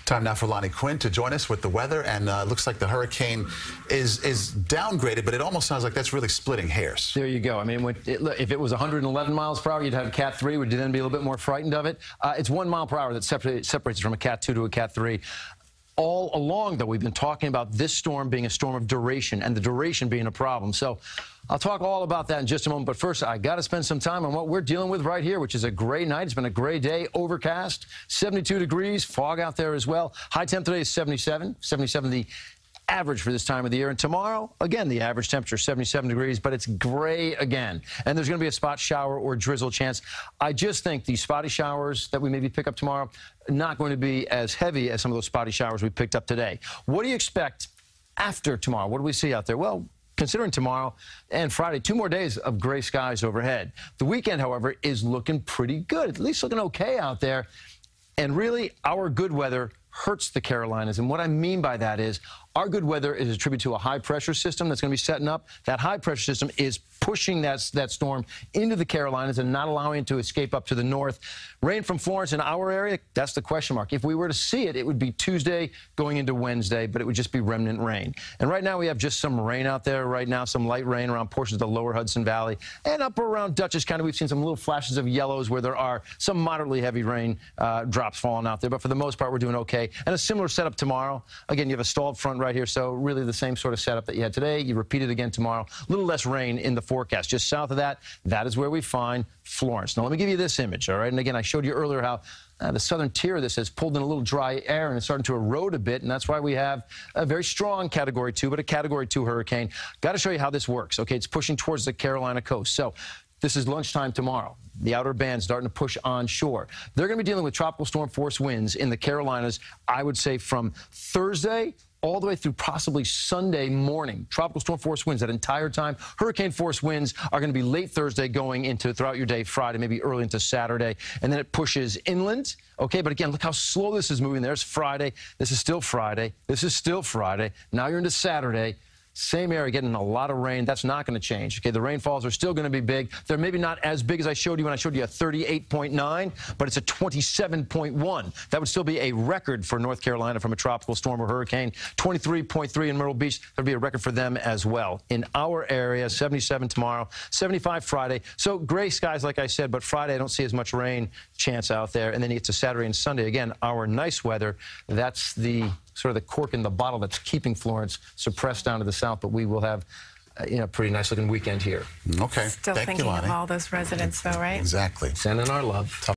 Time now for Lonnie Quinn to join us with the weather, and looks like the hurricane is downgraded, but it almost sounds like that's really splitting hairs. There you go. I mean, if it was 111 miles per hour, you'd have a Cat 3. Would you then be a little bit more frightened of it? It's 1 mile per hour that separates from a Cat 2 to a Cat 3. All along, though, we've been talking about this storm being a storm of duration and the duration being a problem. So I'll talk all about that in just a moment. But first, I got to spend some time on what we're dealing with right here, which is a gray night. It's been a gray day, overcast, 72 degrees, fog out there as well. High temp today is 77 the average for this time of the year. And tomorrow, again, the average temperature, 77 degrees, but it's gray again. And there's going to be a spot shower or drizzle chance. I just think these spotty showers that we maybe pick up tomorrow, not going to be as heavy as some of those spotty showers we picked up today. What do you expect after tomorrow? What do we see out there? Well, considering tomorrow and Friday, 2 more days of gray skies overhead. The weekend, however, is looking pretty good, at least looking okay out there. And really, our good weather hurts the Carolinas. And what I mean by that is our good weather is attributed to a high-pressure system that's going to be setting up. That high-pressure system is pushing that storm into the Carolinas and not allowing it to escape up to the north. Rain from Florence in our area, that's the question mark. If we were to see it, it would be Tuesday going into Wednesday, but it would just be remnant rain. And right now we have just some rain out there right now, some light rain around portions of the lower Hudson Valley. And up around Dutchess County, we've seen some little flashes of yellows where there are some moderately heavy rain drops falling out there. But for the most part, we're doing okay. And a similar setup tomorrow. Again, you have a stalled front right here, so really the same sort of setup that you had today. You repeat it again tomorrow. A little less rain in the forecast. Just south of that, that is where we find Florence. Now, let me give you this image, all right? And again, I showed you earlier how the southern tier of this has pulled in a little dry air and it's starting to erode a bit, and that's why we have a very strong Category 2, but a Category 2 hurricane. Got to show you how this works, okay? It's pushing towards the Carolina coast. So this is lunchtime tomorrow. The outer band starting to push onshore. They're going to be dealing with tropical storm force winds in the Carolinas, I would say, from Thursday all the way through possibly Sunday morning. Tropical storm force winds that entire time. Hurricane force winds are going to be late Thursday going into throughout your day, Friday, maybe early into Saturday. And then it pushes inland. Okay, but again, look how slow this is moving. There's Friday. This is still Friday. This is still Friday. Now you're into Saturday. Same area getting a lot of rain. That's not going to change. Okay, the rainfalls are still going to be big. They're maybe not as big as I showed you when I showed you a 38.9, but it's a 27.1. That would still be a record for North Carolina from a tropical storm or hurricane. 23.3 in Myrtle Beach. That would be a record for them as well. In our area, 77 tomorrow, 75 Friday. So gray skies, like I said, but Friday I don't see as much rain chance out there. And then you get to Saturday and Sunday. Again, our nice weather. That's the sort of the cork in the bottle that's keeping Florence suppressed down to the south, but we will have a pretty nice looking weekend here. Okay. Still thinking of all those residents, though, right? Exactly. Sending our love.